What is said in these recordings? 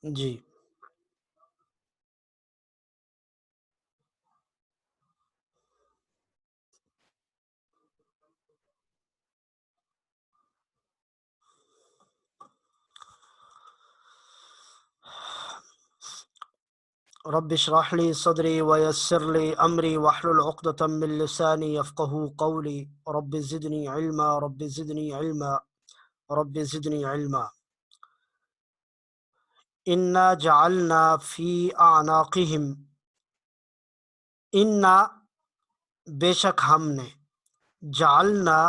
جی رب اشرح لي صدري ويسر لي امري واحلل عقدة من لساني يفقهوا قولي رب زدني علما رب زدني علما رب زدني علما انا جعلنا في اعناقهم انا بے شک ہم نے جعلنا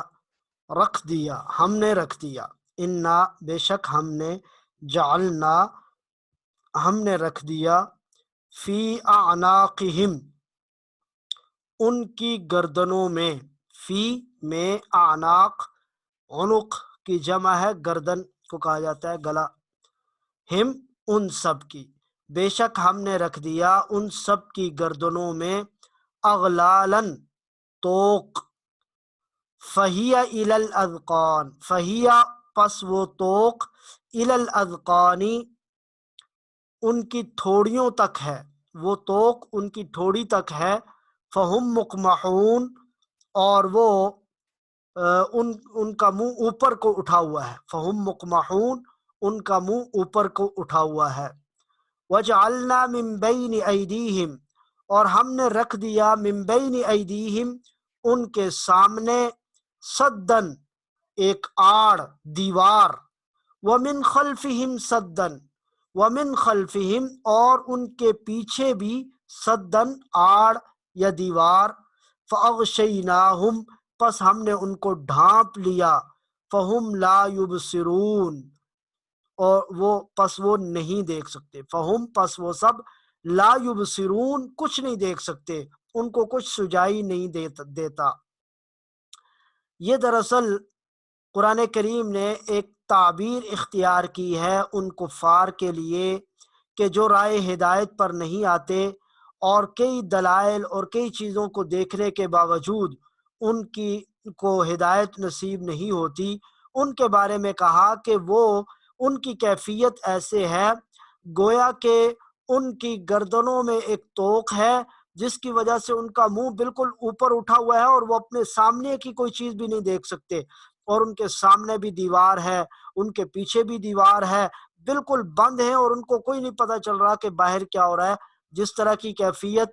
رکھ دیا ہم نے رکھ دیا انا بے شک ہم نے جعلنا ہم نے رکھ دیا فی اعناقہم ان کی گردنوں میں فی میں اعناق عنق کی جمع ہے گردن کو کہا جاتا ہے گلا ہم ان سب کی بے شک ہم نے رکھ دیا ان سب کی گردنوں میں اغلالن توق فہیا الی الاذقان فہیا پس وہ توق الی الاذقانی ان کی تھوڑیوں تک ہے وہ توق ان کی تھوڑی تک ہے فہم مقمحون اور وہ ان کا منہ اوپر کو اٹھا ہوا ہے فہم مقمحون ان کا منہ اوپر کو اٹھا ہوا ہے وجعلنا من بین ایدیہم اور ہم نے رکھ دیا من بین ایدیہم ان کے سامنے سدن ایک آڑ دیوار ومن خلفہم سدن ومن خلفہم اور ان کے پیچھے بھی سدن آڑ یا دیوار فاغشیناہم پس ہم نے ان کو ڈھانپ لیا فہم لا یبصرون اور وہ نہیں دیکھ سکتے فہم پس وہ سب لا یبصرون کچھ نہیں دیکھ سکتے ان کو کچھ سجائی نہیں دیتا یہ دراصل قرآن کریم نے ایک تعبیر اختیار کی ہے ان کفار کے لیے کہ جو رائے ہدایت پر نہیں آتے اور کئی دلائل اور کئی چیزوں کو دیکھنے کے باوجود ان کی کو ہدایت نصیب نہیں ہوتی ان کے بارے میں کہا کہ وہ ان کی کیفیت ایسے ہے گویا کہ ان کی گردنوں میں ایک توق ہے جس کی وجہ سے ان کا منہ بالکل اوپر اٹھا ہوا ہے اور وہ اپنے سامنے کی کوئی چیز بھی نہیں دیکھ سکتے اور ان کے سامنے بھی دیوار ہے ان کے پیچھے بھی دیوار ہے بالکل بند ہے اور ان کو کوئی نہیں پتہ چل رہا کہ باہر کیا ہو رہا ہے جس طرح کی کیفیت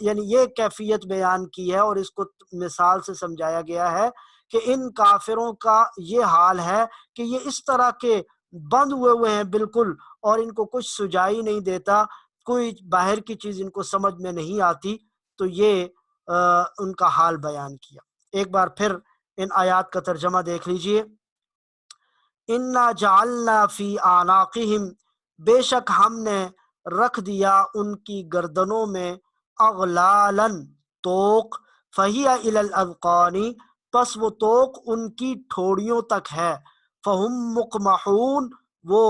یعنی یہ کیفیت بیان کی ہے اور اس کو مثال سے سمجھایا گیا ہے کہ ان کافروں کا یہ حال ہے کہ یہ اس طرح کے بند ہوئے ہیں بالکل اور ان کو کچھ سجائی نہیں دیتا کوئی باہر کی چیز ان کو سمجھ میں نہیں آتی تو یہ ان کا حال بیان کیا ایک بار پھر ان آیات کا ترجمہ دیکھ لیجئے انا جعلنا فی اعناقہم بے شک ہم نے رکھ دیا ان کی گردنوں میں اغلالن توق فہی الی الاذقان پس وہ توق ان کی ٹھوڑیوں تک ہے فہم مقمحون وہ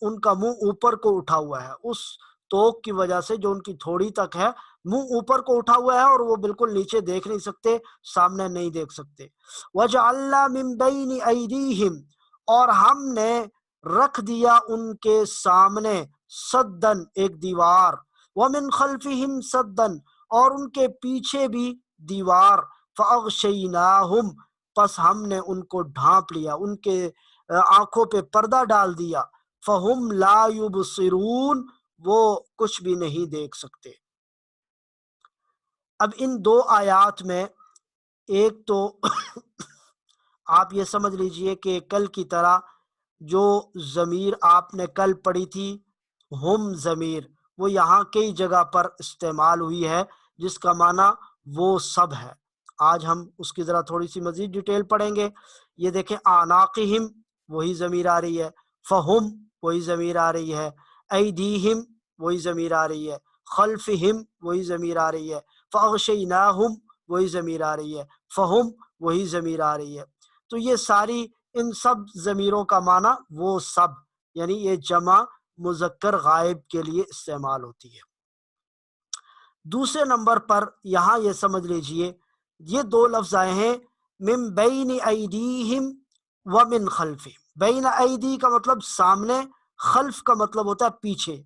ان کا منہ اوپر کو اٹھا ہوا ہے اس توق کی وجہ سے جو ان کی تھوڑی تک ہے منہ اوپر کو اٹھا ہوا ہے اور وہ بالکل نیچے دیکھ نہیں سکتے سامنے نہیں دیکھ سکتے وجعلنا من بین ایدیہم اور ہم نے رکھ دیا ان کے سامنے سدن ایک دیوار ومن خلفہم سدن اور ان کے پیچھے بھی دیوار فاغشیناہم پس ہم نے ان کو ڈھانپ لیا ان کے آنکھوں پہ پردہ ڈال دیا فہم لا یبصرون وہ کچھ بھی نہیں دیکھ سکتے اب ان دو آیات میں ایک تو آپ یہ سمجھ لیجئے کہ کل کی طرح جو ضمیر آپ نے کل پڑھی تھی ہم ضمیر وہ یہاں کئی جگہ پر استعمال ہوئی ہے جس کا معنی وہ سب ہے آج ہم اس کی ذرا تھوڑی سی مزید ڈیٹیل پڑھیں گے یہ دیکھیں اعناقہم وہی ضمیر آ رہی ہے فہم وہی ضمیر آ رہی ہے ایدیہم وہی ضمیر آ رہی ہے خلفہم وہی ضمیر آ رہی ہے فاغشیناہم وہی ضمیر آ رہی ہے فہم وہی ضمیر آ رہی ہے تو یہ ساری ان سب ضمیروں کا معنی وہ سب یعنی یہ جمع مذکر غائب کے لیے استعمال ہوتی ہے دوسرے نمبر پر یہاں یہ سمجھ لیجئے یہ دو لفظ آئے ہیں من بین ایدیہم ومن خلفہم بین ایدی کا مطلب سامنے خلف کا مطلب ہوتا ہے پیچھے۔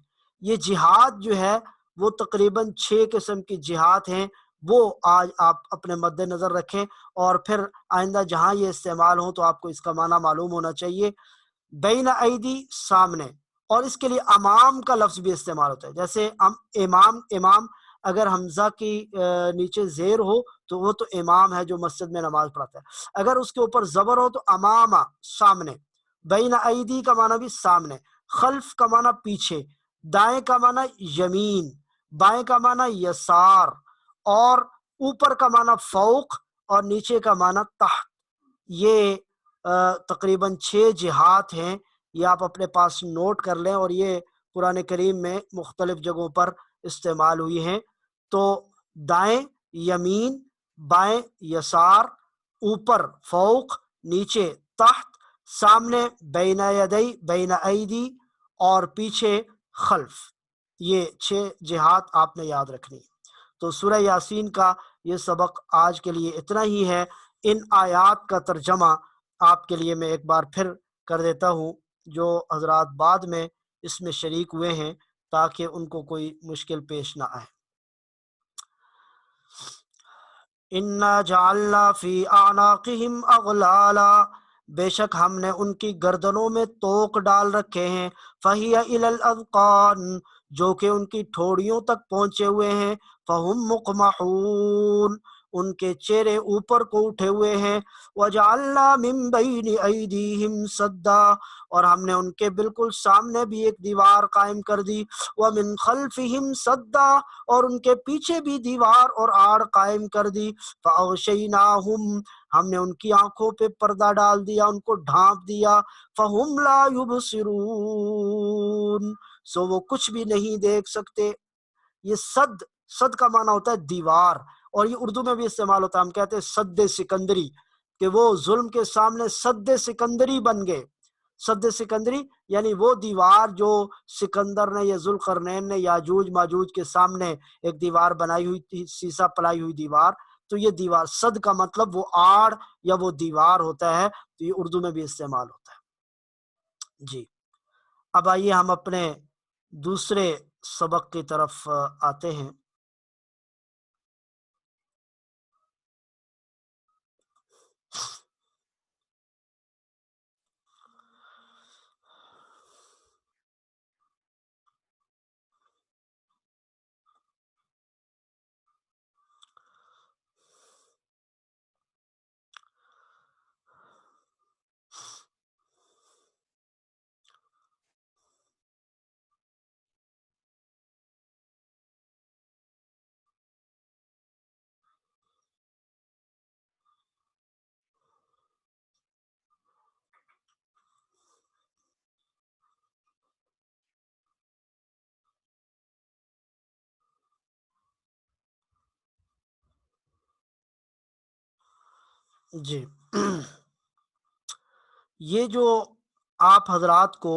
یہ جہاد جو ہے وہ تقریباً 6 قسم کی جہاد ہیں، وہ آج آپ اپنے مد نظر رکھیں، اور پھر آئندہ جہاں یہ استعمال ہوں تو آپ کو اس کا معنی معلوم ہونا چاہیے۔ بین ایدی سامنے، اور اس کے لیے امام کا لفظ بھی استعمال ہوتا ہے، جیسے امام اگر حمزہ کی نیچے زیر ہو تو وہ تو امام ہے جو مسجد میں نماز پڑھاتا ہے، اگر اس کے اوپر زبر ہو تو امامہ سامنے۔ بین ایدی کا معنی بھی سامنے، خلف کا معنی پیچھے، دائیں کا معنی یمین، بائیں کا معنی یسار، اور اوپر کا معنی فوق اور نیچے کا معنی تحت۔ یہ تقریباً 6 جہات ہیں، یہ آپ اپنے پاس نوٹ کر لیں، اور یہ قرآن کریم میں مختلف جگہوں پر استعمال ہوئی ہیں۔ تو دائیں یمین، بائیں یسار، اوپر فوق، نیچے تحت، سامنے بین یدی بین ایدی، اور پیچھے خلف، یہ 6 جہات آپ نے یاد رکھنی۔ تو سورہ یاسین کا یہ سبق آج کے لیے اتنا ہی ہے۔ ان آیات کا ترجمہ آپ کے لیے میں ایک بار پھر کر دیتا ہوں، جو حضرات بعد میں اس میں شریک ہوئے ہیں، تاکہ ان کو کوئی مشکل پیش نہ آئے۔ اِنَّا جَعَلْنَا فِي أَعْنَاقِهِمْ أَغْلَالًا، بے شک ہم نے ان کی گردنوں میں توق ڈال رکھے ہیں، فَهِيَ إِلَى الْأَذْقَانِ، جو کہ ان کی ٹھوڑیوں تک پہنچے ہوئے ہیں، فَهُمْ مُقْمَحُونَ، ان کے چہرے اوپر کو اٹھے ہوئے ہیں، وَجَعَلْنَا مِن بَيْنِ أَيْدِيهِمْ سَدًّا، اور ہم نے ان کے بالکل سامنے بھی ایک دیوار قائم کر دی، وَمِن خَلْفِهِمْ سَدًّا، اور ان کے پیچھے بھی دیوار اور آڑ قائم کر دی، فَأَغْشَيْنَاهُمْ، ہم نے ان کی آنکھوں پہ پردہ ڈال دیا، ان کو ڈھانپ دیا، فَهُمْ لَا يُبْصِرُونَ، سو وہ کچھ بھی نہیں دیکھ سکتے۔ یہ صد کا معنی ہوتا ہے دیوار، اور یہ اردو میں بھی استعمال ہوتا ہے، ہم کہتے ہیں سد سکندری، کہ وہ ظلم کے سامنے سد سکندری بن گئے۔ سد سکندری یعنی وہ دیوار جو سکندر نے یا ذوالقرنین نے یاجوج ماجوج کے سامنے ایک دیوار بنائی ہوئی تھی، سیسا پلائی ہوئی دیوار، تو یہ دیوار، صد کا مطلب وہ آڑ یا وہ دیوار ہوتا ہے، تو یہ اردو میں بھی استعمال ہوتا ہے۔ جی، اب آئیے ہم اپنے دوسرے سبق کی طرف آتے ہیں۔ جی، یہ جو آپ حضرات کو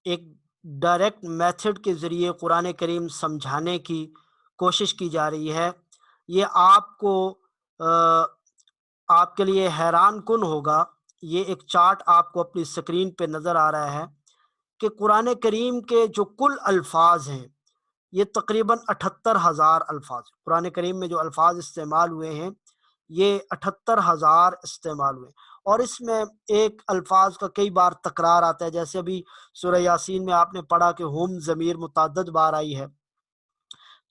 ایک ڈائریکٹ میتھڈ کے ذریعے قرآن کریم سمجھانے کی کوشش کی جا رہی ہے، یہ آپ کو آپ کے لیے حیران کن ہوگا۔ یہ ایک چارٹ آپ کو اپنی سکرین پہ نظر آ رہا ہے کہ قرآن کریم کے جو کل الفاظ ہیں یہ تقریباً 78,000 الفاظ، قرآن کریم میں جو الفاظ استعمال ہوئے ہیں یہ 78,000 استعمال ہوئے، اور اس میں ایک الفاظ کا کئی بار تکرار آتا ہے، جیسے ابھی سورہ یاسین میں آپ نے پڑھا کہ ہم ضمیر متعدد بار آئی ہے،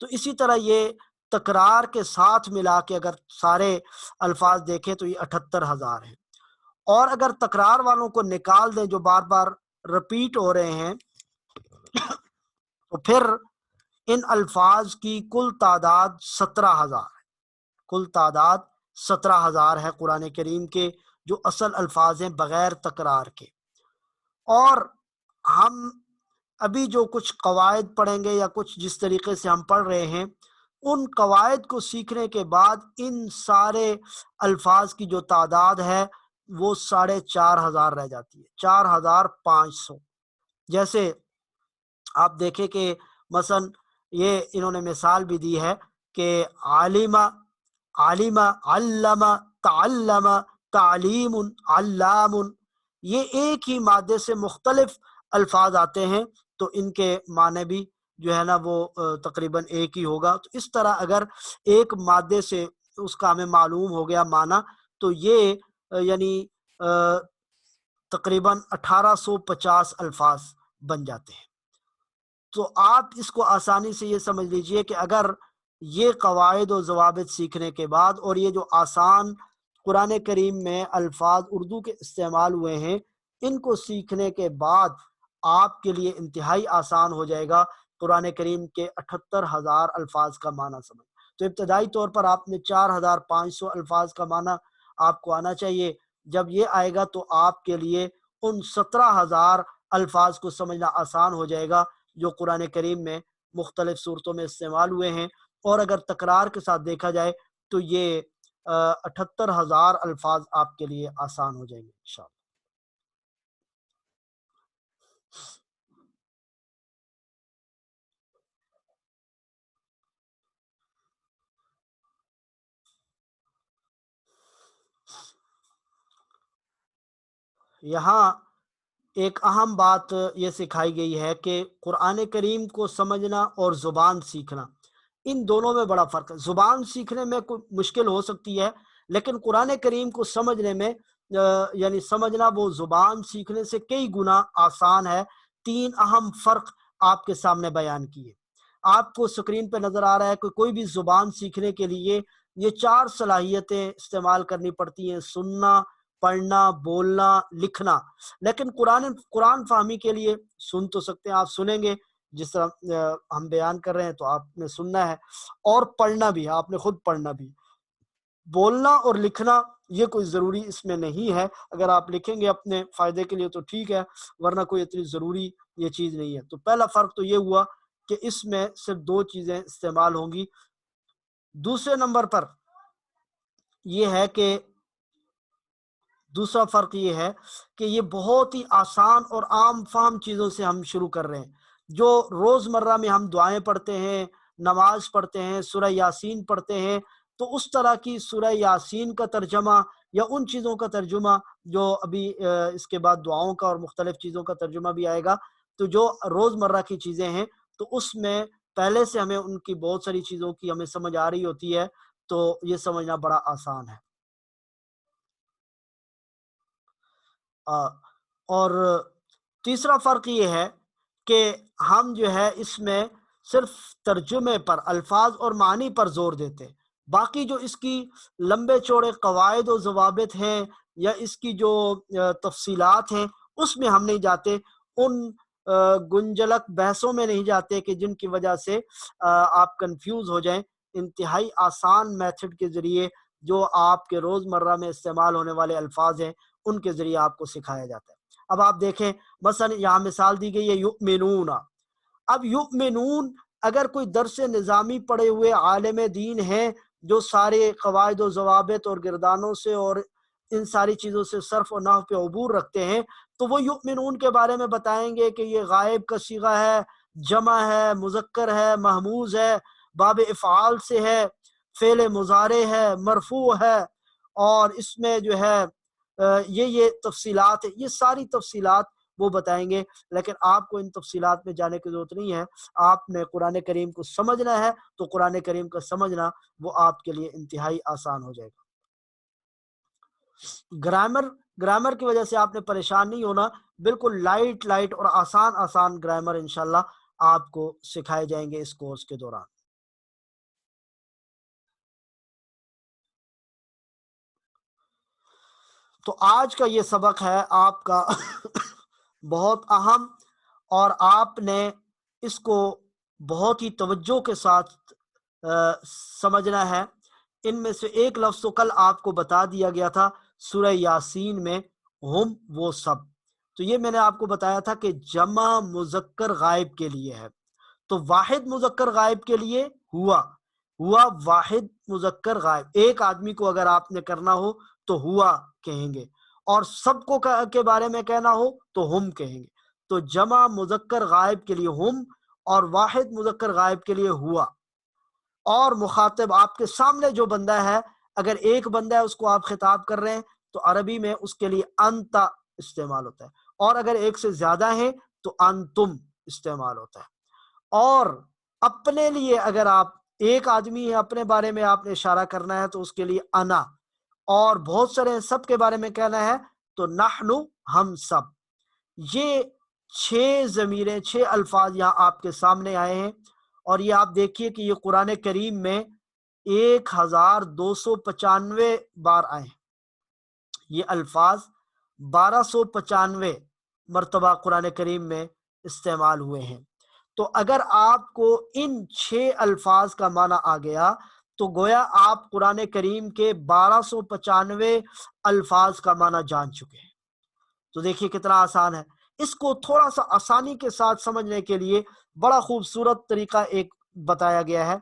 تو اسی طرح یہ تکرار کے ساتھ ملا کے اگر سارے الفاظ دیکھیں تو یہ 78,000 ہیں، اور اگر تکرار والوں کو نکال دیں جو بار بار رپیٹ ہو رہے ہیں تو پھر ان الفاظ کی کل تعداد 17,000 ہے، کل تعداد 17,000 ہے قرآن کریم کے جو اصل الفاظ ہیں بغیر تکرار کے۔ اور ہم ابھی جو کچھ قواعد پڑھیں گے یا کچھ جس طریقے سے ہم پڑھ رہے ہیں، ان قواعد کو سیکھنے کے بعد ان سارے الفاظ کی جو تعداد ہے وہ 4,500 رہ جاتی ہے، 4,500۔ جیسے آپ دیکھیں کہ مثلا یہ انہوں نے مثال بھی دی ہے کہ عالم، علم، تعلم، تعلیم، علام، یہ ایک ہی مادے سے مختلف الفاظ آتے ہیں تو ان کے معنی بھی جو ہے نا وہ تقریباً ایک ہی ہوگا. تو اس طرح اگر ایک مادے سے اس کا ہمیں معلوم ہو گیا معنی تو یہ یعنی تقریباً 1850 الفاظ بن جاتے ہیں. تو آپ اس کو آسانی سے یہ سمجھ لیجئے کہ اگر یہ قواعد و ضوابط سیکھنے کے بعد اور یہ جو آسان قرآن کریم میں الفاظ اردو کے استعمال ہوئے ہیں ان کو سیکھنے کے بعد آپ کے لیے انتہائی آسان ہو جائے گا قرآن کریم کے 78,000 الفاظ کا معنی سمجھ. تو ابتدائی طور پر آپ نے 4,500 الفاظ کا معنی آپ کو آنا چاہیے. جب یہ آئے گا تو آپ کے لیے ان 17,000 الفاظ کو سمجھنا آسان ہو جائے گا جو قرآن کریم میں مختلف صورتوں میں استعمال ہوئے ہیں. اور اگر تکرار کے ساتھ دیکھا جائے تو یہ 78,000 الفاظ آپ کے لیے آسان ہو جائیں گے انشاءاللہ. یہاں ایک اہم بات یہ سکھائی گئی ہے کہ قرآن کریم کو سمجھنا اور زبان سیکھنا ان دونوں میں بڑا فرق ہے. زبان سیکھنے میں کوئی مشکل ہو سکتی ہے لیکن قرآن کریم کو سمجھنے میں یعنی سمجھنا وہ زبان سیکھنے سے کئی گنا آسان ہے. 3 اہم فرق آپ کے سامنے بیان کیے. آپ کو سکرین پہ نظر آ رہا ہے کہ کوئی بھی زبان سیکھنے کے لیے یہ 4 صلاحیتیں استعمال کرنی پڑتی ہیں: سننا، پڑھنا، بولنا، لکھنا. لیکن قرآن فہمی کے لیے سن تو سکتے ہیں، آپ سنیں گے جس طرح ہم بیان کر رہے ہیں تو آپ نے سننا ہے، اور پڑھنا بھی ہے، آپ نے خود پڑھنا بھی. بولنا اور لکھنا یہ کوئی ضروری اس میں نہیں ہے. اگر آپ لکھیں گے اپنے فائدے کے لیے تو ٹھیک ہے، ورنہ کوئی اتنی ضروری یہ چیز نہیں ہے. تو پہلا فرق تو یہ ہوا کہ اس میں صرف 2 چیزیں استعمال ہوں گی. دوسرے نمبر پر یہ ہے کہ دوسرا فرق یہ ہے کہ یہ بہت ہی آسان اور عام فہم چیزوں سے ہم شروع کر رہے ہیں. جو روزمرہ میں ہم دعائیں پڑھتے ہیں، نماز پڑھتے ہیں، سورہ یاسین پڑھتے ہیں، تو اس طرح کی سورہ یاسین کا ترجمہ یا ان چیزوں کا ترجمہ جو ابھی اس کے بعد دعاؤں کا اور مختلف چیزوں کا ترجمہ بھی آئے گا، تو جو روزمرہ کی چیزیں ہیں تو اس میں پہلے سے ہمیں ان کی بہت ساری چیزوں کی ہمیں سمجھ آ رہی ہوتی ہے تو یہ سمجھنا بڑا آسان ہے. اور تیسرا فرق یہ ہے کہ ہم جو ہے اس میں صرف ترجمے پر، الفاظ اور معنی پر زور دیتے ہیں. باقی جو اس کی لمبے چوڑے قواعد و ضوابط ہیں یا اس کی جو تفصیلات ہیں اس میں ہم نہیں جاتے، ان گنجلک بحثوں میں نہیں جاتے کہ جن کی وجہ سے آپ کنفیوز ہو جائیں. انتہائی آسان میتھڈ کے ذریعے جو آپ کے روزمرہ میں استعمال ہونے والے الفاظ ہیں ان کے ذریعے آپ کو سکھایا جاتا ہے. اب آپ دیکھیں مثلا یہاں مثال دی گئی ہے یؤمنون. اب یؤمنون اگر کوئی درس نظامی پڑھے ہوئے عالم دین ہیں جو سارے قواعد و ضوابط اور گردانوں سے اور ان ساری چیزوں سے صرف و نحو پہ عبور رکھتے ہیں تو وہ یؤمنون کے بارے میں بتائیں گے کہ یہ غائب کا صیغہ ہے، جمع ہے، مذکر ہے، محموز ہے، باب افعال سے ہے، فعل مضارع ہے، مرفوع ہے، اور اس میں جو ہے یہ تفصیلات، یہ ساری تفصیلات وہ بتائیں گے. لیکن آپ کو ان تفصیلات میں جانے کی ضرورت نہیں ہے. آپ نے قرآن کریم کو سمجھنا ہے تو قرآن کریم کا سمجھنا وہ آپ کے لیے انتہائی آسان ہو جائے گا. گرامر کی وجہ سے آپ نے پریشان نہیں ہونا، بالکل لائٹ اور آسان گرامر انشاءاللہ آپ کو سکھائے جائیں گے اس کورس کے دوران. تو آج کا یہ سبق ہے آپ کا بہت اہم، اور آپ نے اس کو بہت ہی توجہ کے ساتھ سمجھنا ہے. ان میں سے ایک لفظ تو کل آپ کو بتا دیا گیا تھا سورہ یاسین میں، ہم وہ سب. تو یہ میں نے آپ کو بتایا تھا کہ جمع مذکر غائب کے لیے ہے. تو واحد مذکر غائب کے لیے ہوا واحد مذکر غائب، ایک آدمی کو اگر آپ نے کرنا ہو تو ہوا کہیں گے، اور سب کو کے بارے میں کہنا ہو تو ہم کہیں گے. تو جمع مذکر غائب کے لیے ہم اور واحد مذکر غائب کے لیے ہوا. اور مخاطب آپ کے سامنے جو بندہ ہے، اگر ایک بندہ ہے اس کو آپ خطاب کر رہے ہیں تو عربی میں اس کے لیے انت استعمال ہوتا ہے، اور اگر ایک سے زیادہ ہیں تو انتم استعمال ہوتا ہے۔ اور اپنے لیے اگر آپ ایک آدمی ہے، اپنے بارے میں آپ نے اشارہ کرنا ہے تو اس کے لیے انا، اور بہت سارے ہیں سب کے بارے میں کہنا ہے تو نحنو ہم سب۔ یہ 6 ضمیریں 6 الفاظ یہاں آپ کے سامنے آئے ہیں، اور یہ آپ دیکھیے کہ یہ قرآن کریم میں 1295 بار آئے ہیں۔ یہ الفاظ 1295 مرتبہ قرآن کریم میں استعمال ہوئے ہیں۔ تو اگر آپ کو ان 6 الفاظ کا معنی آ گیا تو گویا آپ قرآن کریم کے 1295 الفاظ کا معنی جان چکے ہیں۔ تو دیکھیے کتنا آسان ہے۔ اس کو تھوڑا سا آسانی کے ساتھ سمجھنے کے لیے بڑا خوبصورت طریقہ ایک بتایا گیا ہے۔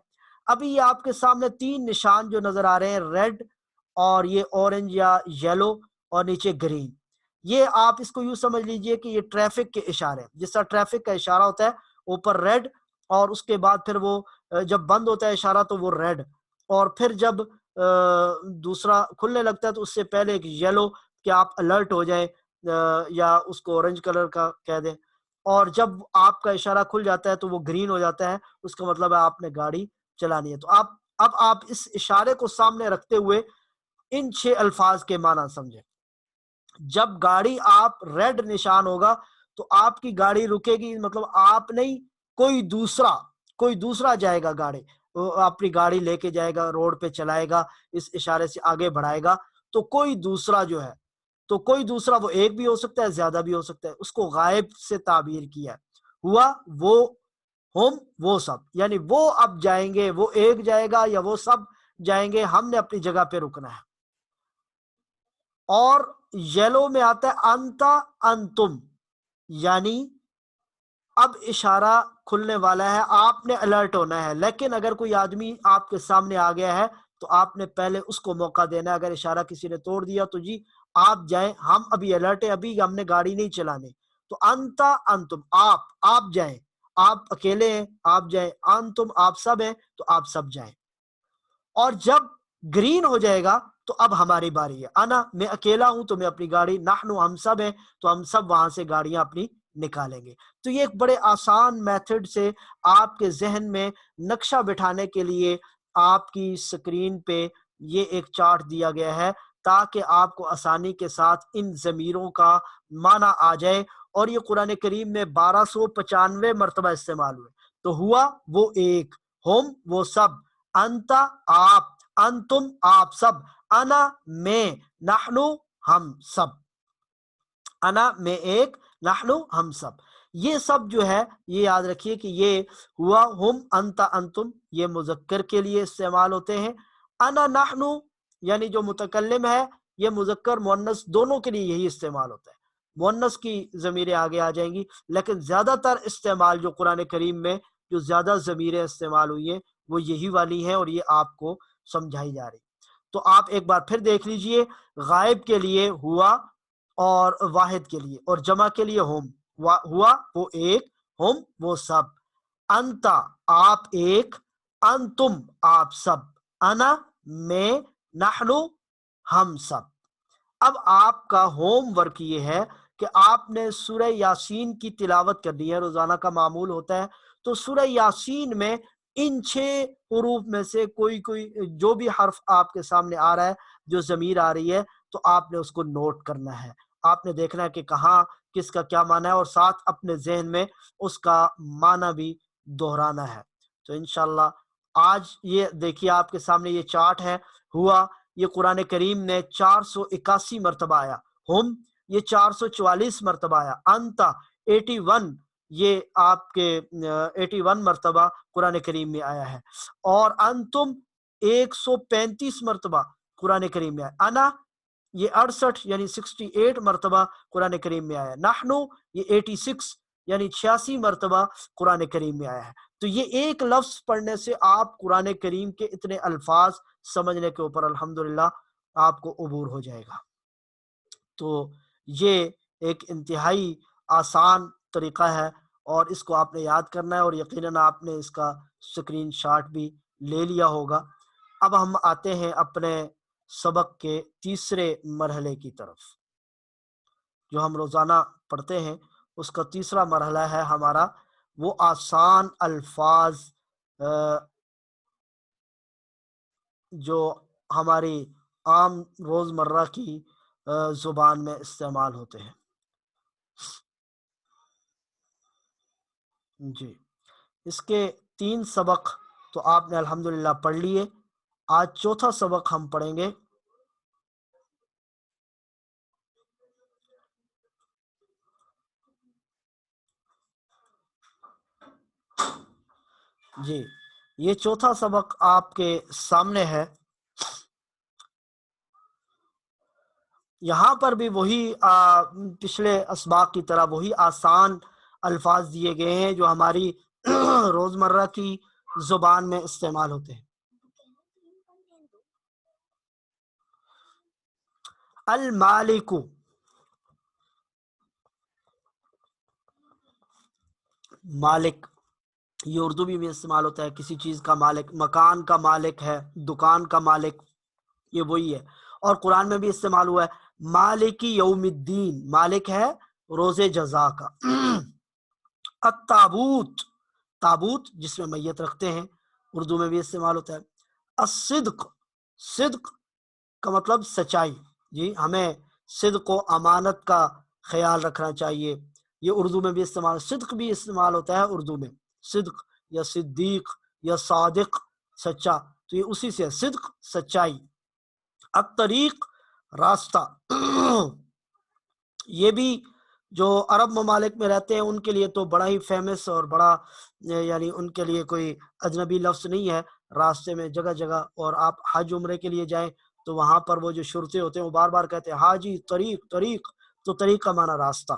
ابھی یہ آپ کے سامنے 3 نشان جو نظر آ رہے ہیں، ریڈ اور یہ اورنج یا یلو اور نیچے گرین، یہ آپ اس کو یوں سمجھ لیجئے کہ یہ ٹریفک کے اشارے ہیں۔ جس طرح ٹریفک کا اشارہ ہوتا ہے اوپر ریڈ، اور اس کے بعد پھر وہ جب بند ہوتا ہے اشارہ تو وہ ریڈ، اور پھر جب دوسرا کھلنے لگتا ہے تو اس سے پہلے ایک یلو کہ آپ الرٹ ہو جائیں، یا اس کو اورنج کلر کا کہہ دیں، اور جب آپ کا اشارہ کھل جاتا ہے تو وہ گرین ہو جاتا ہے، اس کا مطلب ہے آپ نے گاڑی چلانی ہے۔ تو اب آپ اس اشارے کو سامنے رکھتے ہوئے ان 6 الفاظ کے معنی سمجھیں۔ جب گاڑی آپ ریڈ نشان ہوگا تو آپ کی گاڑی رکے گی، مطلب آپ نہیں، کوئی دوسرا جائے گا گاڑی، وہ اپنی گاڑی لے کے جائے گا، روڈ پہ چلائے گا، اس اشارے سے آگے بڑھائے گا، تو کوئی دوسرا جو ہے، تو کوئی دوسرا وہ ایک بھی ہو سکتا ہے، زیادہ بھی ہو سکتا ہے، اس کو غائب سے تعبیر کیا ہے۔ ہوا وہ، ہم وہ سب، یعنی وہ اب جائیں گے، وہ ایک جائے گا یا وہ سب جائیں گے، ہم نے اپنی جگہ پہ رکنا ہے۔ اور یلو میں آتا ہے انتا انتم، یعنی اب اشارہ کھلنے والا ہے، آپ نے الرٹ ہونا ہے، لیکن اگر کوئی آدمی آپ کے سامنے آ گیا ہے تو آپ نے پہلے اس کو موقع دینا ہے۔ اگر اشارہ کسی نے توڑ دیا تو جی آپ جائیں، ہم ابھی الرٹ ہیں، ابھی ہم نے گاڑی نہیں چلانی۔ تو انتا انتم، آپ جائیں، آپ اکیلے ہیں آپ جائیں، انتم آپ سب ہیں تو آپ سب جائیں۔ اور جب گرین ہو جائے گا تو اب ہماری باری ہے، انا میں اکیلا ہوں تو میں اپنی گاڑی، نحنو ہم سب ہیں تو ہم سب وہاں سے گاڑیاں اپنی نکالیں گے۔ تو یہ ایک بڑے آسان میتھڈ سے آپ کے ذہن میں نقشہ بٹھانے کے لیے آپ کی سکرین پہ یہ ایک چارٹ دیا گیا ہے، تاکہ آپ کو آسانی کے ساتھ ان ضمیروں کا معنی آ جائے۔ اور یہ قرآن کریم میں 1295 مرتبہ استعمال ہوئے۔ تو ہوا وہ ایک، ہم وہ سب، انتا آپ، انتم آپ سب، انا میں، نحنو ہم سب، انا میں ایک، نحنو ہم سب۔ یہ سب جو ہے یہ یاد رکھیے کہ یہ ہوا، ہم، انتا، انتم یہ مذکر کے لیے استعمال ہوتے ہیں۔ انا، نحنو یعنی جو متکلم ہے یہ مذکر مؤنث دونوں کے لیے یہی استعمال ہوتا ہے، مؤنث کی ضمیریں آگے آ جائیں گی، لیکن زیادہ تر استعمال جو قرآن کریم میں جو زیادہ ضمیریں استعمال ہوئی ہیں وہ یہی والی ہیں، اور یہ آپ کو سمجھائی جا رہی۔ تو آپ ایک بار پھر دیکھ لیجئے، غائب کے لیے ہوا، اور واحد کے لیے اور جمع کے لیے ہم، ہوا وہ ایک، ہم وہ سب، انتا آپ ایک، انتم آپ سب، انا میں، نحنو ہم سب۔ اب آپ کا ہوم ورک یہ ہے کہ آپ نے سورہ یاسین کی تلاوت کرنی ہے، روزانہ کا معمول ہوتا ہے۔ تو سورہ یاسین میں ان 6 حروف میں سے کوئی جو بھی حرف آپ کے سامنے آ رہا ہے، جو ضمیر آ رہی ہے، تو آپ نے اس کو نوٹ کرنا ہے، آپ نے دیکھنا ہے کہ کہاں کس کا کیا معنی ہے، اور ساتھ اپنے ذہن میں اس کا معنی بھی دہرانا ہے۔ تو انشاءاللہ آج یہ دیکھیے آپ کے سامنے یہ چارٹ ہے، ہوا یہ قرآن کریم نے 481 مرتبہ آیا، ہم یہ 444 مرتبہ آیا، انتا 81 یہ آپ کے 81 مرتبہ قرآن کریم میں آیا ہے، اور انتم 135 مرتبہ قرآن کریم میں آیا، انا یہ 68 یعنی 68 مرتبہ قرآن کریم میں آیا، نحنو یہ 86 یعنی 86 مرتبہ قرآن کریم میں آیا ہے۔ تو یہ ایک لفظ پڑھنے سے آپ قرآن کریم کے اتنے الفاظ سمجھنے کے اوپر الحمدللہ آپ کو عبور ہو جائے گا۔ تو یہ ایک انتہائی آسان طریقہ ہے، اور اس کو آپ نے یاد کرنا ہے، اور یقیناً آپ نے اس کا سکرین شاٹ بھی لے لیا ہوگا۔ اب ہم آتے ہیں اپنے سبق کے تیسرے مرحلے کی طرف، جو ہم روزانہ پڑھتے ہیں اس کا تیسرا مرحلہ ہے ہمارا وہ آسان الفاظ جو ہماری عام روزمرہ کی زبان میں استعمال ہوتے ہیں. جی اس کے 3 سبق تو آپ نے الحمدللہ پڑھ لیے. آج چوتھا سبق ہم پڑھیں گے. جی یہ چوتھا سبق آپ کے سامنے ہے. یہاں پر بھی وہی پچھلے اسباق کی طرح وہی آسان الفاظ دیے گئے ہیں جو ہماری روزمرہ کی زبان میں استعمال ہوتے ہیں. المالک، مالک یہ اردو بھی استعمال ہوتا ہے. کسی چیز کا مالک، مکان کا مالک ہے، دکان کا مالک، یہ وہی ہے. اور قرآن میں بھی استعمال ہوا ہے. مالک یوم الدین، مالک ہے روز جزا کا. التابوت، تابوت جس میں میت رکھتے ہیں، اردو میں بھی استعمال ہوتا ہے. الصدق، صدق کا مطلب سچائی. جی ہمیں صدق و امانت کا خیال رکھنا چاہیے. یہ اردو میں بھی استعمال، صدق بھی استعمال ہوتا ہے اردو میں. صدق یا صدیق یا صادق، سچا، تو یہ اسی سے صدق، سچائی. الطریق، راستہ. یہ بھی جو عرب ممالک میں رہتے ہیں ان کے لیے تو بڑا ہی فیمس اور بڑا، یعنی ان کے لیے کوئی اجنبی لفظ نہیں ہے. راستے میں جگہ جگہ، اور آپ حج عمرے کے لیے جائیں تو وہاں پر وہ جو شرطے ہوتے ہیں وہ بار بار کہتے ہیں حاجی طریق، طریق، تو طریق کا معنی راستہ.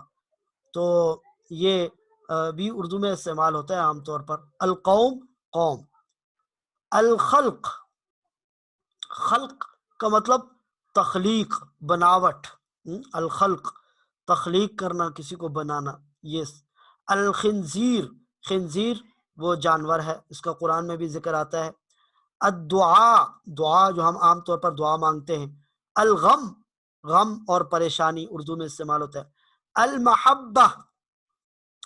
تو یہ بھی اردو میں استعمال ہوتا ہے عام طور پر. القوم، قوم. الخلق، خلق کا مطلب تخلیق، بناوٹ. الخلق، تخلیق کرنا، کسی کو بنانا. یہ الخنزیر، خنزیر وہ جانور ہے، اس کا قرآن میں بھی ذکر آتا ہے. الدعاء، دعا جو ہم عام طور پر دعا مانگتے ہیں. الغم، غم اور پریشانی اردو میں استعمال ہوتا ہے. المحبہ،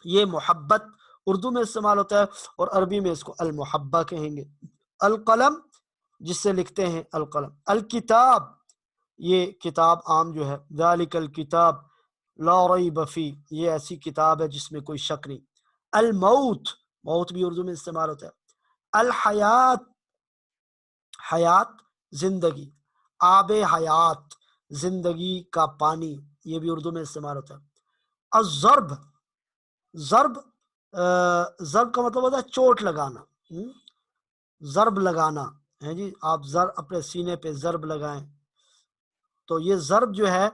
یہ محبت اردو میں استعمال ہوتا ہے اور عربی میں اس کو المحبہ کہیں گے. القلم، جس سے لکھتے ہیں، القلم. الکتاب، یہ کتاب عام جو ہے. ذالک الکتاب لا ریب فیہ، یہ ایسی کتاب ہے جس میں کوئی شک نہیں. الموت، موت بھی اردو میں استعمال ہوتا ہے. الحیات، حیات زندگی. آب حیات، زندگی کا پانی، یہ بھی اردو میں استعمال ہوتا ہے. الضرب، ضرب، ضرب کا مطلب ہوتا ہے چوٹ لگانا. ضرب لگانا ہے جی، آپ اپنے سینے پہ ضرب لگائیں. تو یہ ضرب جو ہے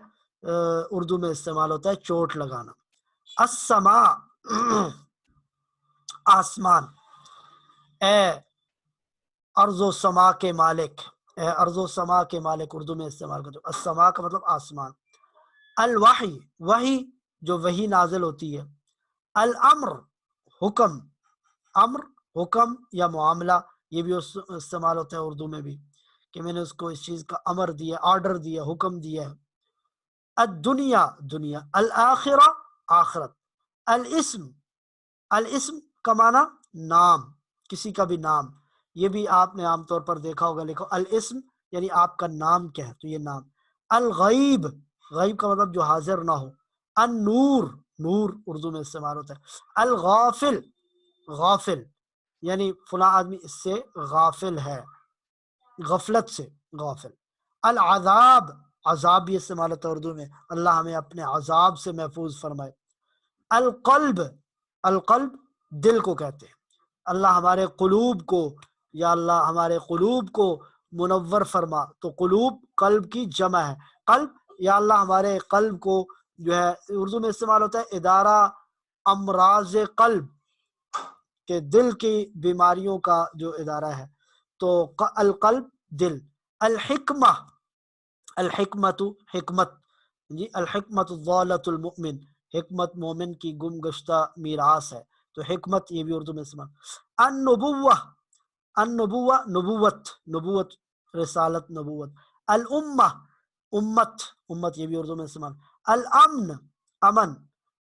اردو میں استعمال ہوتا ہے چوٹ لگانا. السماء، آسمان. اے ارض و سما کے مالک، اے ارض و سما کے مالک اردو میں استعمال کرتے ہیں. السماء کا مطلب آسمان. الوحی، وحی جو وحی نازل ہوتی ہے. الامر، حکم. امر، حکم یا معاملہ، یہ بھی استعمال ہوتا ہے اردو میں بھی کہ میں نے اس کو اس چیز کا امر دیا، آرڈر دیا، حکم دیا. الدنیا، دنیا. الآخرہ، آخرت. الاسم، الاسم کا معنی نام، کسی کا بھی نام. یہ بھی آپ نے عام طور پر دیکھا ہوگا، لکھو الاسم یعنی آپ کا نام کیا ہے، تو یہ نام. الغیب، غیب کا مطلب جو حاضر نہ ہو. النور، نور اردو میں استعمال ہوتا ہے. الغافل، غافل یعنی فلاں آدمی اس سے غافل ہے، غفلت سے غافل. العذاب، عذاب بھی استعمال ہوتا ہے اردو میں. اللہ ہمیں اپنے عذاب سے محفوظ فرمائے. القلب، القلب دل کو کہتے ہیں. اللہ ہمارے قلوب کو، یا اللہ ہمارے قلوب کو منور فرما. تو قلوب قلب کی جمع ہے. قلب، یا اللہ ہمارے قلب کو جو ہے اردو میں استعمال ہوتا ہے ادارہ امراض قلب، کہ دل کی بیماریوں کا جو ادارہ ہے. تو القلب دل. الحکمہ، الحکمت، حکمت جی. الحکمت ضالۃ المؤمن، حکمت مومن کی گم گشتہ میراث ہے. تو حکمت یہ بھی اردو میں استعمال. النبوہ، النبوہ نبوت، نبوت رسالت، نبوت. الامہ، امت، امت یہ بھی اردو میں استعمال. الامن، امن،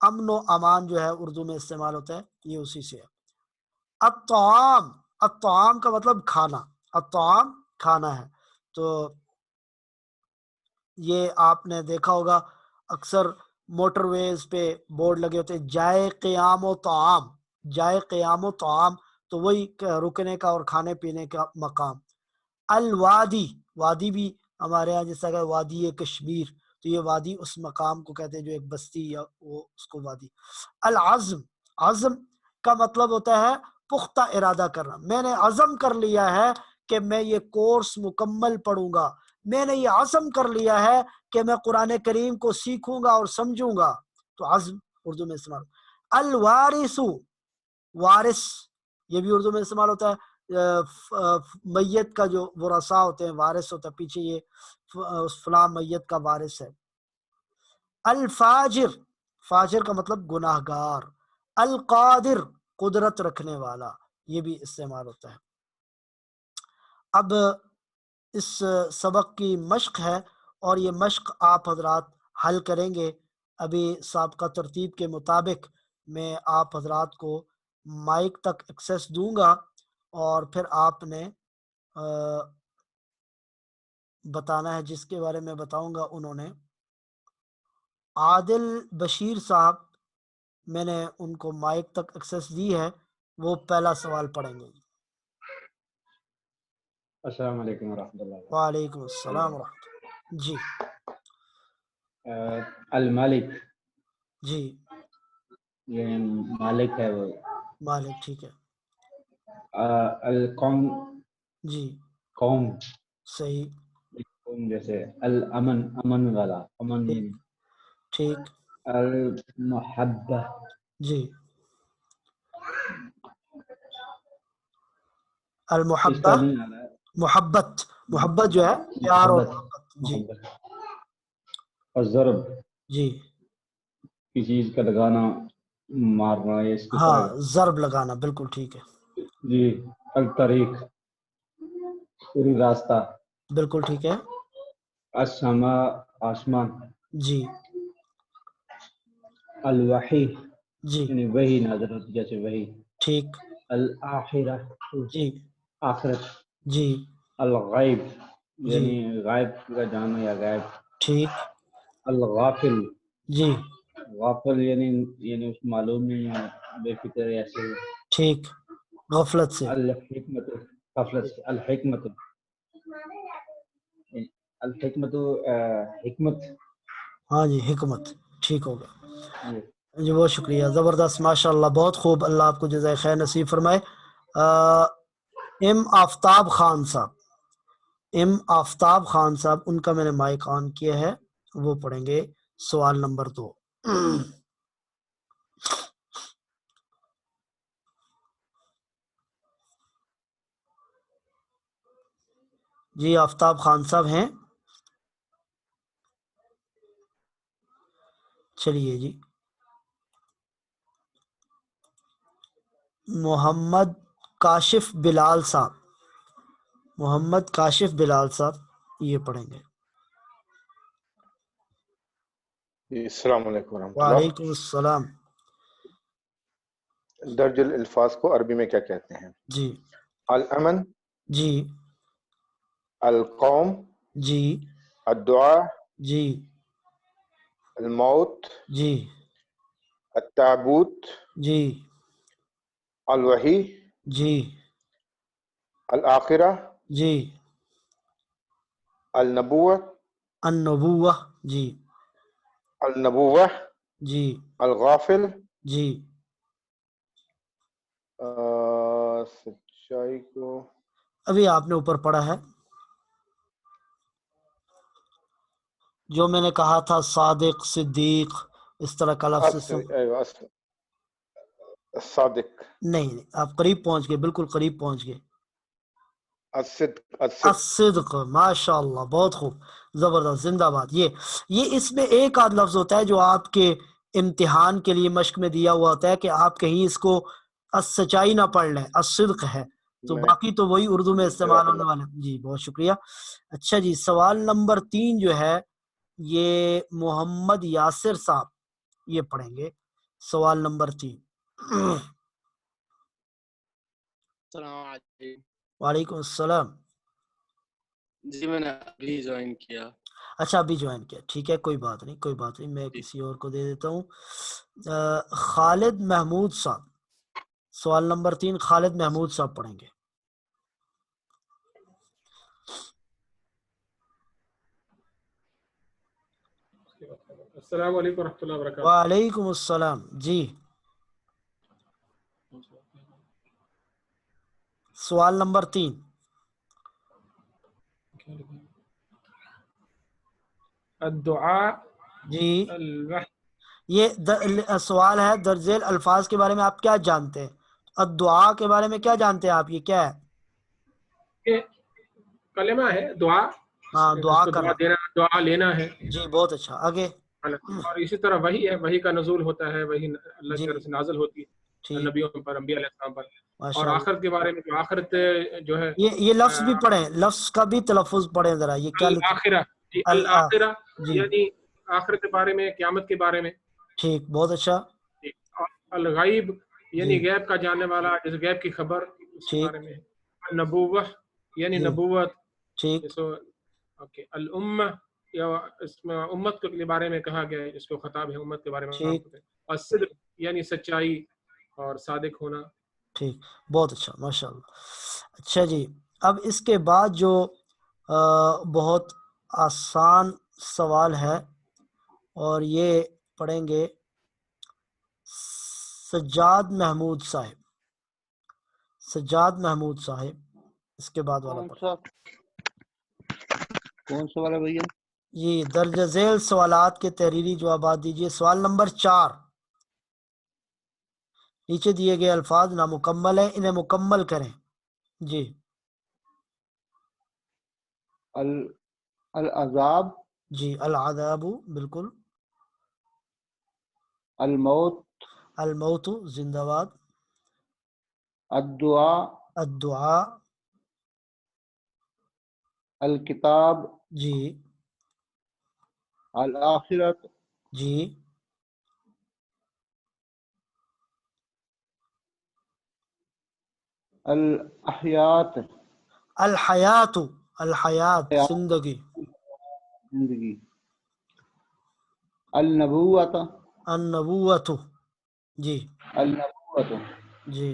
امن و امان جو ہے اردو میں استعمال ہوتا ہے، یہ اسی سے ہے۔ الطعام، الطعام کا مطلب کھانا، الطعام کھانا ہے۔ تو یہ آپ نے دیکھا ہوگا اکثر موٹر ویز پہ بورڈ لگے ہوتے ہیں، جائے قیام و طعام، جائے قیام و طعام، تو وہی رکنے کا اور کھانے پینے کا مقام۔ الوادی، وادی بھی ہمارے ہاں جیسا کہ وادی کشمیر، تو یہ وادی اس مقام کو کہتے ہیں جو ایک بستی یا وہ اس کو وادی۔ العزم، عزم کا مطلب ہوتا ہے پختہ ارادہ کرنا، میں نے عزم کر لیا ہے کہ میں یہ کورس مکمل پڑھوں گا، میں نے یہ عزم کر لیا ہے کہ میں قرآن کریم کو سیکھوں گا اور سمجھوں گا، تو عزم اردو میں استعمال۔ الوارث، وارث یہ بھی اردو میں استعمال ہوتا ہے، میت کا جو ورثاء ہوتے ہیں وارث ہوتا ہے، پیچھے یہ فلاں میت کا وارث ہے۔ الفاجر، فاجر کا مطلب گناہ گار۔ القادر، قدرت رکھنے والا، یہ بھی استعمال ہوتا ہے۔ اب اس سبق کی مشق ہے اور یہ مشق آپ حضرات حل کریں گے۔ ابھی سابقہ ترتیب کے مطابق میں آپ حضرات کو مائک تک ایکسیس دوں گا اور پھر آپ نے بتانا ہے، جس کے بارے میں بتاؤں گا انہوں نے عادل بشیر صاحب، میں نے ان کو مائک تک ایکسیس دی ہے، وہ پہلا سوال پڑھیں گے۔ السلام علیکم ورحمۃ اللہ وبرکاتہ۔ وعلیکم السلام ورحمۃ اللہ۔ جی المالک، جی یہ مالک ہے وہ۔ مالک، ٹھیک ہے۔ القوم، جی قوم، صحیح، قوم جیسے الامن، امن والا، امن یعنی۔ ٹھیک، المحبہ، جی اس المحبہ، کا نہیں آ رہا ہے۔ محبت، محبت جو ہے پیار اور محبت، محبت۔ جی محبت۔ اور ضرب، جی کسی چیز کا لگانا، مارنا، یہ اس کی ہاں، طرح۔ ضرب لگانا، بالکل ٹھیک ہے، جی۔ الطریق، پوری راستہ۔ بالکل ٹھیک ہے۔ السماء، آسمان۔ جی الوحی، جی یعنی وہی نازل ہوتی، جیسے وہی۔ ٹھیک، الآخرہ، جی آخرت۔ جی الغیب، جی یعنی غائب کا جانا یا غائب۔ ٹھیک، الغافل، جی غافل یعنی اس معلوم نہیں ہے، بے فکر ایسے۔ ٹھیک، غفلت سے۔ الحکمت، غفلت سے۔ الحکمت، الحکمت، حکمت۔ ہاں جی، حکمت، ٹھیک ہوگا جی، بہت شکریہ، زبردست، ماشاء اللہ، بہت خوب، اللہ آپ کو جزائے خیر نصیب فرمائے۔ ایم آفتاب خان صاحب، ایم آفتاب خان صاحب، ان کا میں نے مائک آن کیا ہے، وہ پڑھیں گے سوال نمبر 2۔ جی آفتاب خان صاحب ہیں؟ چلیے جی، محمد کاشف بلال صاحب، محمد کاشف بلال صاحب یہ پڑھیں گے۔ السلام علیکم ورحمۃ اللہ۔ وعلیکم السلام۔ درج الالفاظ کو عربی میں کیا کہتے ہیں؟ جی الامن، جی القوم، جی الدعاء، جی الموت، جی التابوت، جی الوحی، جی الآخرہ، جی النبوہ، النبوہ، جی النبوہ، جی الغافل، جی سچائی کو، ابھی آپ نے اوپر پڑھا ہے جو میں نے کہا تھا، صادق، صدیق، اس طرح کا لفظ صادق، نہیں، آپ قریب پہنچ گئے، بالکل قریب پہنچ گئے۔ الصدق، الصدق، ماشاء اللہ، بہت خوب، زبردست، زندہ باد۔ یہ اس میں ایک آدھ لفظ ہوتا ہے جو آپ کے امتحان کے لیے مشق میں دیا ہوا ہوتا ہے کہ آپ کہیں اس کو سچائی نہ پڑھ لیں، الصدق ہے، تو باقی تو وہی اردو میں استعمال ہونے والا ہے۔ جی بہت شکریہ۔ اچھا جی، سوال نمبر 3 جو ہے یہ محمد یاسر صاحب، یہ پڑھیں گے سوال نمبر 3۔ السلام علیکم۔ وعلیکم السلام۔ جی میں نے ابھی جوائن کیا۔ اچھا ابھی جوائن کیا، ٹھیک ہے، کوئی بات نہیں، کوئی بات نہیں، میں کسی اور کو دے دیتا ہوں۔ خالد محمود صاحب، سوال نمبر 3 خالد محمود صاحب پڑھیں گے۔ السلام علیکم ورحمۃ اللہ وبرکاتہ۔ وعلیکم السلام۔ جی سوال نمبر 3۔ الدعاء جی الوحی، یہ سوال ہے درج ذیل الفاظ کے بارے میں آپ کیا جانتے ہیں؟ الدعاء کے بارے میں کیا جانتے ہیں آپ؟ یہ کیا ہے؟ کہ کلمہ ہے دعا، ہاں جس دعا کو کرنا۔ دینا، دعا لینا ہے۔ جی بہت اچھا، آگے۔ اور اسی طرح وحی ہے، وحی کا نزول ہوتا ہے، وحی اللہ جی کی طرف سے نازل ہوتی ہے ٹھیک، نبیوں پر، انبیاء علیہ السلام پر۔ ماشاء اور اللہ۔ آخرت کے بارے میں جو آخرت جو ہے، یہ لفظ بھی پڑھیں، لفظ کا بھی تلفظ پڑھیں ذرا، یہ کیا لکھا؟ الآخرہ، جی الآ، الآخرہ جی یعنی آخرت کے بارے میں، قیامت کے بارے میں۔ ٹھیک، بہت اچھا۔ جی، اور الغیب یعنی جی غیب کا جاننے والا، جس غیب کی خبر، اس کے ٹھیک بارے میں۔ النبوہ یعنی جی نبوت، ٹھیک جس کو الامہ یا اس میں امت کے بارے میں کہا گیا ہے، جس کو خطاب ہے امت کے بارے میں۔ ٹھیک اور صدق یعنی سچائی اور صادق ہونا۔ ٹھیک، بہت اچھا، ماشاء اللہ۔ اچھا جی، اب اس کے بعد جو بہت آسان سوال ہے، اور یہ پڑھیں گے سجاد محمود صاحب۔ سجاد محمود صاحب اس کے بعد والا پڑھیں۔ کون سا والا بھیا؟ یہ درج ذیل سوالات کے تحریری جوابات دیجیے۔ سوال نمبر 4، نیچے دیے گئے الفاظ نامکمل ہیں، انہیں مکمل کریں۔ جی العذاب، جی العذاب بالکل، الموت، الموت زندہ باد، الدعاء، الدعاء، الکتاب، جی الآخرت، جی الاحیات، الحیات، الحیات زندگی، زندگی، النبوت، النبوت، جی النبوت، جی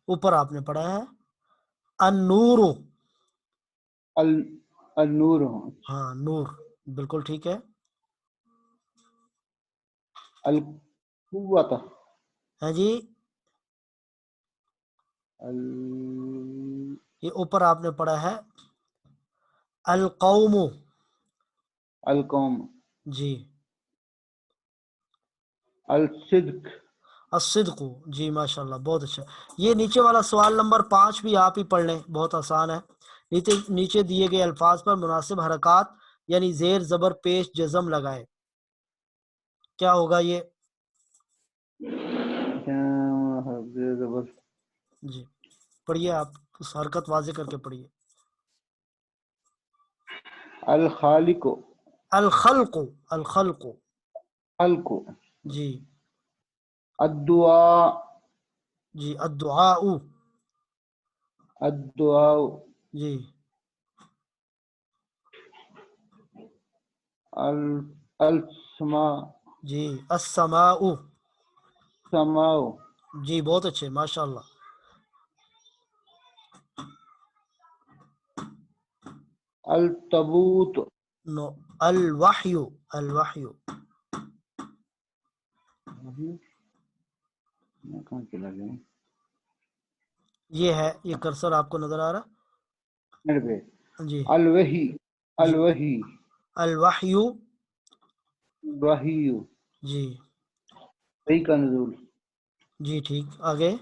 اوپر آپ نے پڑھا ہے النور، النور، ہاں نور بالکل ٹھیک ہے۔ القوت، ہے جی، یہ اوپر آپ نے پڑھا ہے القوم، القوم، جی الصدق، الصدق، جی ماشاء اللہ بہت اچھا۔ یہ نیچے والا سوال نمبر 5 بھی آپ ہی پڑھ لیں، بہت آسان ہے۔ نیچے دیے گئے الفاظ پر مناسب حرکات یعنی زیر زبر پیش جزم لگائے۔ کیا ہوگا یہ؟ جی پڑھیے، آپ اس حرکت واضح کر کے پڑھیے۔ الخالق، الخلق، الخلق، خلق، جی الدعاء، جی الدعاء، الدعاء، جی السماء، جی السماء، سماء، جی بہت اچھے ماشاء اللہ۔ التابوت، نو الوحی، الوحی، کہاں چلا گیا؟ یہ ہے، یہ کرسر آپ کو نظر آ رہا؟ میرے پہ جی الوحی، الوحی، الوحی، وحی، جی وحی کا نزول، جی ٹھیک، آگے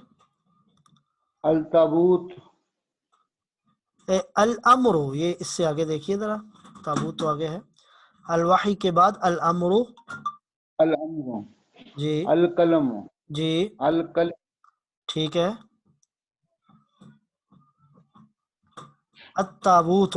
التابوت، الامر، یہ اس سے آگے دیکھیے ذرا، تابوت تو آگے ہے، الوحی کے بعد الامر، الامر، جی القلم، جی القلم، ٹھیک ہے، التابوت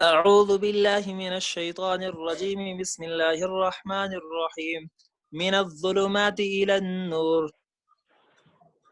أعوذ بالله من الشيطان الرجيم بسم الله الرحمن الرحيم من الظلمات إلى النور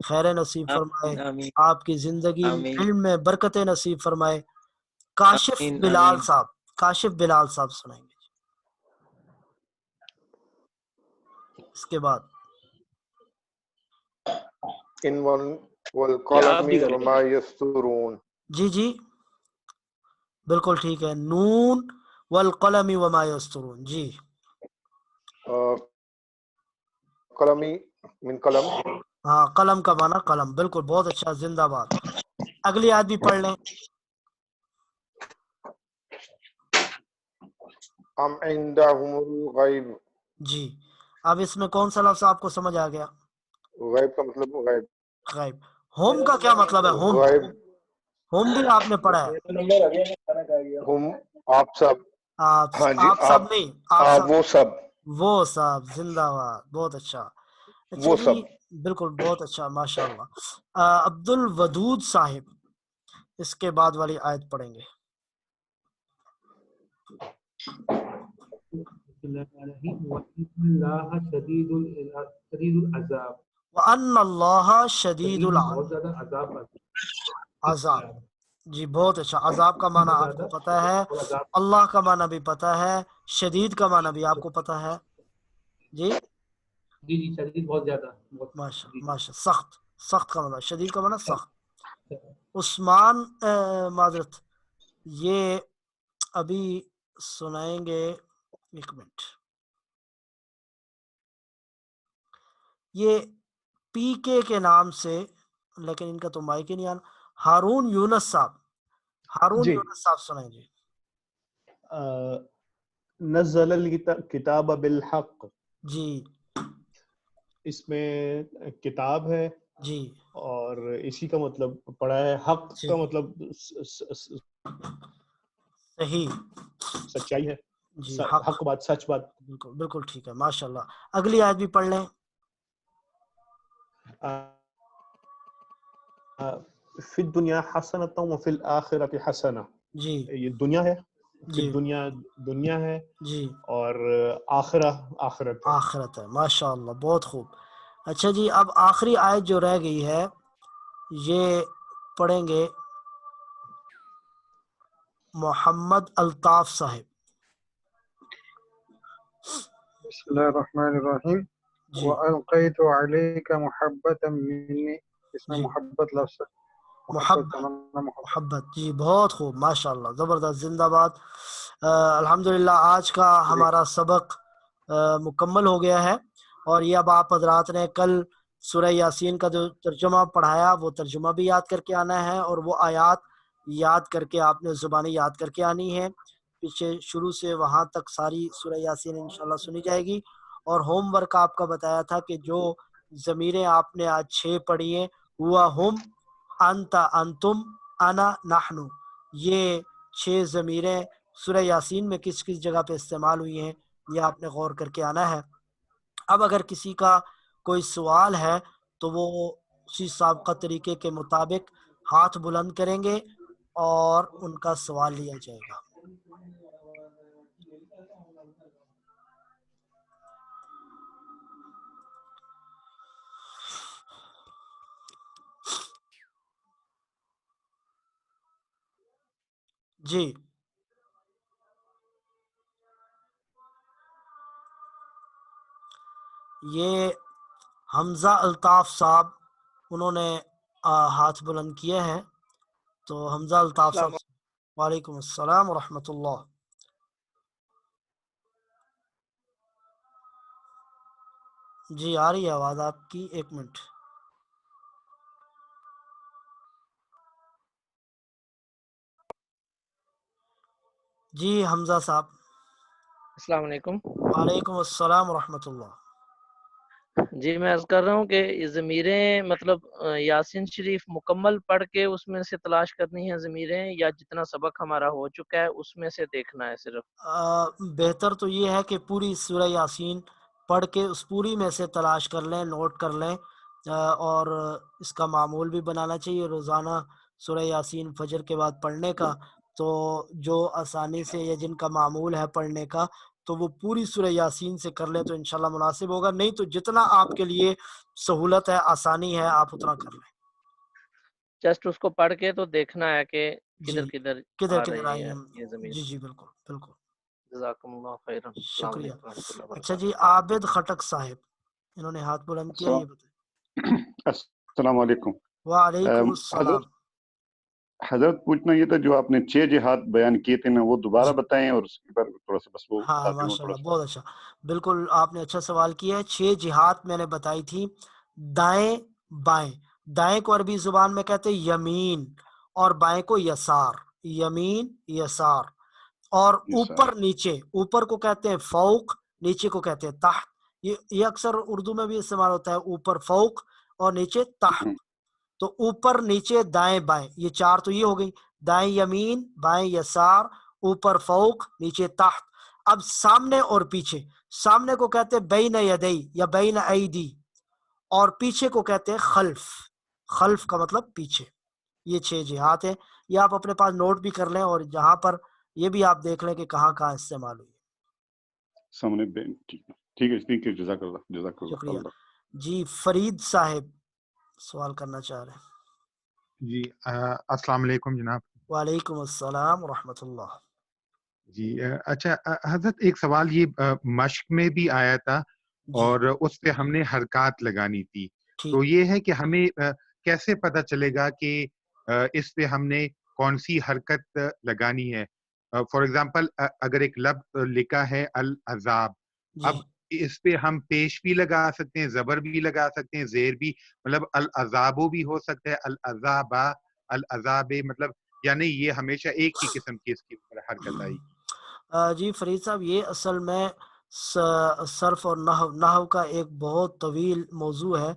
خیر نصیب فرمائے، آمین آپ کی زندگی آمین علم میں برکت نصیب فرمائے۔ کاشف آمین بلال آمین صاحب، کاشف بلال صاحب سنائیں گے اس کے بعد۔ ان یا والقلم آپ بھی کریں وما یسطرون۔ جی جی بالکل ٹھیک ہے، نون والقلم وما یسطرون۔ جی قلمی من قلم، ہاں قلم کا معنی قلم، بالکل بہت اچھا، زندہ باد۔ اگلی آیت بھی پڑھ لیں۔ ام عندهم الغیب، جی اب اس میں کون سا لفظ آپ کو سمجھ آ گیا؟ غیب کا مطلب غیب، غیب۔ ہوم کا کیا مطلب ہے؟ ہوم، غیب ہوم بھی آپ نے پڑھا ہے؟ ہم آپ سب، آپ ہاں جی، آپ سب نہیں، آپ آپ سب، وہ سب، وہ صاحب، زندہ باد، بہت اچھا۔ اچھا وہ جی سب۔ بالکل بہت اچھا، ماشاء اللہ۔ عبد الودود صاحب اس کے بعد والی آیت پڑھیں گے۔ وَأَنَّ اللَّهَ شَدِيدُ الْعَذَابِ۔ جی بہت اچھا، عذاب کا معنی آپ کو پتہ ہے، اللہ کا معنی بھی پتہ ہے، شدید کا معنی بھی آپ کو پتہ ہے۔ جی جی جی شدید بہت زیادہ، ماشاء ماشاء، سخت، سخت کا معنی، شدید کا معنی سخت۔ عثمان معذرت، یہ ابھی سنائیں گے، ایک منٹ، یہ پی کے نام سے، لیکن ان کا تو مائک ہی نہیں آنا۔ ہارون یونس صاحب، ہارون جی یونس صاحب سنائیں جی۔ نزل الکتاب بالحق، جی اس میں کتاب ہے جی اور اسی کا مطلب پڑھا ہے، حق جی کا مطلب صحیح، سچائی ہے، جی حق، حق بات، سچ بات۔ بالکل بالکل ٹھیک ہے، ماشاء اللہ۔ اگلی آیت بھی پڑھ لیں۔ فی الدنیا حسنۃ وفی الآخرۃ حسنہ، جی یہ دنیا ہے، فی جی الدنیا دنیا ہے جی اور آخرت ہے۔ آخرت ہے، ماشاء اللہ، بہت خوب۔ اچھا جی اب آخری آیت جو رہ گئی ہے یہ پڑھیں گے محمد الطاف صاحب۔ بسم اللہ الرحمن الرحیم۔ جی وَأَلْقَيْتُ عَلَيْكَ مُحَبَّةً مِّنِّي، اس میں جی محبت لفظ ہے، محبت کا محبت، معنی محبت۔ محبت، جی بہت خوب، ماشاء اللہ، زبردست، زندہ باد۔ الحمدللہ آج کا ہمارا سبق مکمل ہو گیا ہے، اور یہ اب آپ حضرات نے کل سورہ یاسین کا جو ترجمہ پڑھایا وہ ترجمہ بھی یاد کر کے آنا ہے، اور وہ آیات یاد کر کے آپ نے زبانی یاد کر کے آنی ہے۔ پیچھے شروع سے وہاں تک ساری سورہ یاسین انشاءاللہ سنی جائے گی۔ اور ہوم ورک آپ کا بتایا تھا کہ جو ضمیریں آپ نے آج 6 پڑھی ہیں، ہوا ہم، انت، انتم، انا، نحنو، یہ 6 ضمیریں سورہ یاسین میں کس کس جگہ پہ استعمال ہوئی ہیں یہ آپ نے غور کر کے آنا ہے۔ اب اگر کسی کا کوئی سوال ہے تو وہ اسی سابقہ طریقے کے مطابق ہاتھ بلند کریں گے اور ان کا سوال لیا جائے گا۔ جی یہ حمزہ الطاف صاحب انہوں نے ہاتھ بلند کیے ہیں، تو حمزہ الطاف صاحب، وعلیکم السلام ورحمۃ اللہ۔ جی آ رہی ہے آواز آپ کی، ایک منٹ۔ جی حمزہ صاحب، السلام علیکم۔ وعلیکم السلام ورحمۃ اللہ۔ جی میں عرض کر رہا ہوں کہ یہ ضمیریں مطلب یاسین شریف مکمل پڑھ کے اس میں سے تلاش کرنی ہے ضمیریں، یا جتنا سبق ہمارا ہو چکا ہے اس میں سے دیکھنا ہے صرف؟ بہتر تو یہ ہے کہ پوری سورہ یاسین پڑھ کے اس پوری میں سے تلاش کر لیں، نوٹ کر لیں، اور اس کا معمول بھی بنانا چاہیے روزانہ سورہ یاسین فجر کے بعد پڑھنے کا۔ تو جو آسانی سے یا جن کا معمول ہے پڑھنے کا تو وہ پوری سورہ یاسین سے کر لیں تو انشاءاللہ مناسب ہوگا، نہیں تو جتنا آپ کے لیے سہولت ہے، آسانی ہے، آپ اتنا کر لیں۔ جسٹ اس کو پڑھ کے تو دیکھنا ہے کہ جی کدھر کدھر کدھر آ کدھر رہے آئی ہیں ہیں، یہ ضمیر۔ جی جی بالکل بالکل، جزاکم اللہ خیرا۔ السلام شکریہ۔ علیکم ورحمۃ اللہ اچھا وبرکاتہ۔ جی، عابد خٹک صاحب انہوں نے ہاتھ بلند کیا، یہ بتائیں۔ السلام علیکم۔ وعلیکم السلام۔ حضرت پوچھنا یہ تھا، جو آپ نے 6 جہاد بیان کیے تھے نا، وہ دوبارہ بتائیں، اور اس کے بعد تھوڑا سا بس وہ ہاں تاکہ وہ ماشاء تھوڑا اللہ، سا۔ بہت اچھا، بالکل آپ نے اچھا سوال کیا ہے۔ 6 جہات میں نے بتائی تھی، دائیں بائیں۔ دائیں کو عربی زبان میں کہتے ہیں یمین، اور بائیں کو یسار، یمین یسار۔ اور اوپر نیچے، اوپر کو کہتے ہیں فوق، نیچے کو کہتے ہیں تحت۔ یہ اکثر اردو میں بھی استعمال ہوتا ہے، اوپر فوق اور نیچے تحت۔ تو اوپر نیچے دائیں بائیں، یہ 4 تو یہ ہو گئی، دائیں یمین، بائیں یسار، اوپر فوق، نیچے تحت۔ اب سامنے اور پیچھے، سامنے کو کہتے ہیں بین یدی یا بین ایدی، اور پیچھے کو کہتے ہیں خلف۔ خلف کا مطلب پیچھے۔ یہ 6 جہات ہیں، یہ آپ اپنے پاس نوٹ بھی کر لیں، اور جہاں پر یہ بھی آپ دیکھ لیں کہ کہاں کہاں استعمال ہوئی۔ سامنے ٹھیک ہے، ٹھیک ہے، جزاک اللہ، جزاک شکریہ اللہ۔ جی۔ فرید صاحب سوال کرنا چاہ رہے ہیں۔ جی السلام علیکم جناب۔ وعلیکم السلام ورحمۃ اللہ۔ جی اچھا حضرت، ایک سوال یہ مشق میں بھی آیا تھا اور اس پہ ہم نے حرکات لگانی تھی، تو یہ ہے کہ ہمیں کیسے پتہ چلے گا کہ اس پہ ہم نے کون سی حرکت لگانی ہے؟ فار ایگزامپل اگر ایک لفظ لکھا ہے العذاب، اب اس پہ ہم پیش بھی لگا سکتے ہیں، زبر بھی لگا سکتے ہیں، زیر بھی، مطلب العذابو بھی ہو سکتا ہے، العذابا، العذاب، مطلب یعنی یہ ہمیشہ ایک ہی قسم کی اس کی حرکت آئی۔ جی فرید صاحب، یہ اصل میں صرف اور نحو کا ایک بہت طویل موضوع ہے،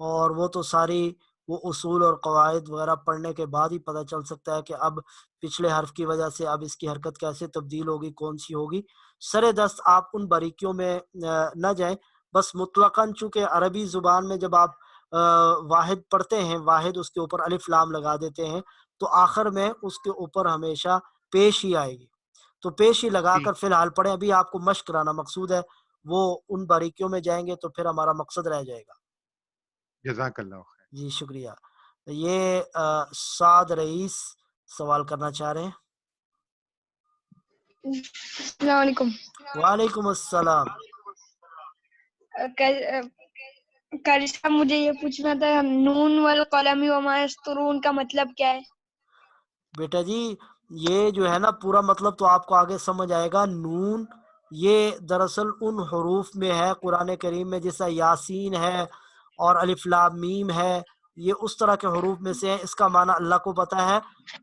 اور وہ تو ساری وہ اصول اور قواعد وغیرہ پڑھنے کے بعد ہی پتہ چل سکتا ہے کہ اب پچھلے حرف کی وجہ سے اب اس کی حرکت کیسے تبدیل ہوگی، کون سی ہوگی۔ سر دست آپ ان باریکیوں میں نہ جائیں، بس مطلقاً چونکہ عربی زبان میں جب آپ واحد پڑھتے ہیں، واحد اس کے اوپر الف لام لگا دیتے ہیں، تو آخر میں اس کے اوپر ہمیشہ پیش ہی آئے گی، تو پیش ہی لگا کر فی الحال پڑھیں۔ ابھی آپ کو مشق کرانا مقصود ہے، وہ ان باریکیوں میں جائیں گے تو پھر ہمارا مقصد رہ جائے گا۔ جزاک اللہ خیر۔ جی شکریہ۔ یہ سعد رئیس سوال کرنا چاہ رہے ہیں۔ السلام علیکم۔ وعلیکم السلام۔ قاری صاحب مجھے یہ پوچھنا تھا، نون والقلم وما یسطرون کا مطلب کیا ہے؟ بیٹا جی یہ جو ہے نا پورا مطلب تو آپ کو آگے سمجھ آئے گا۔ نون یہ دراصل ان حروف میں ہے قرآن کریم میں، جیسا یاسین ہے اور الف لام میم ہے، یہ اس طرح کے حروف میں سے ہیں۔ اس کا معنی اللہ کو پتہ ہے۔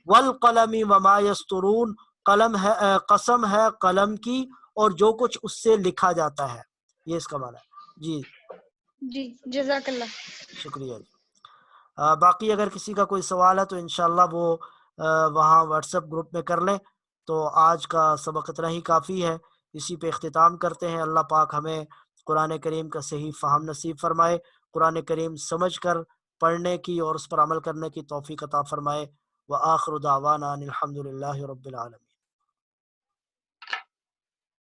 والقلم وما یسطرون، قلم ہے، قسم ہے قلم کی اور جو کچھ اس سے لکھا جاتا ہے، یہ اس کا معنی ہے۔ جی جی جزاک اللہ۔ شکریہ جی۔ باقی اگر کسی کا کوئی سوال ہے تو انشاءاللہ وہ وہاں واٹس ایپ گروپ میں کر لیں۔ تو آج کا سبق اتنا ہی کافی ہے، اسی پہ اختتام کرتے ہیں۔ اللہ پاک ہمیں قرآن کریم کا صحیح فہم نصیب فرمائے، قرآن کریم سمجھ کر پڑھنے کی اور اس پر عمل کرنے کی توفیق عطا فرمائے۔ وآخر دعوانا ان الحمد للہ رب العالمین۔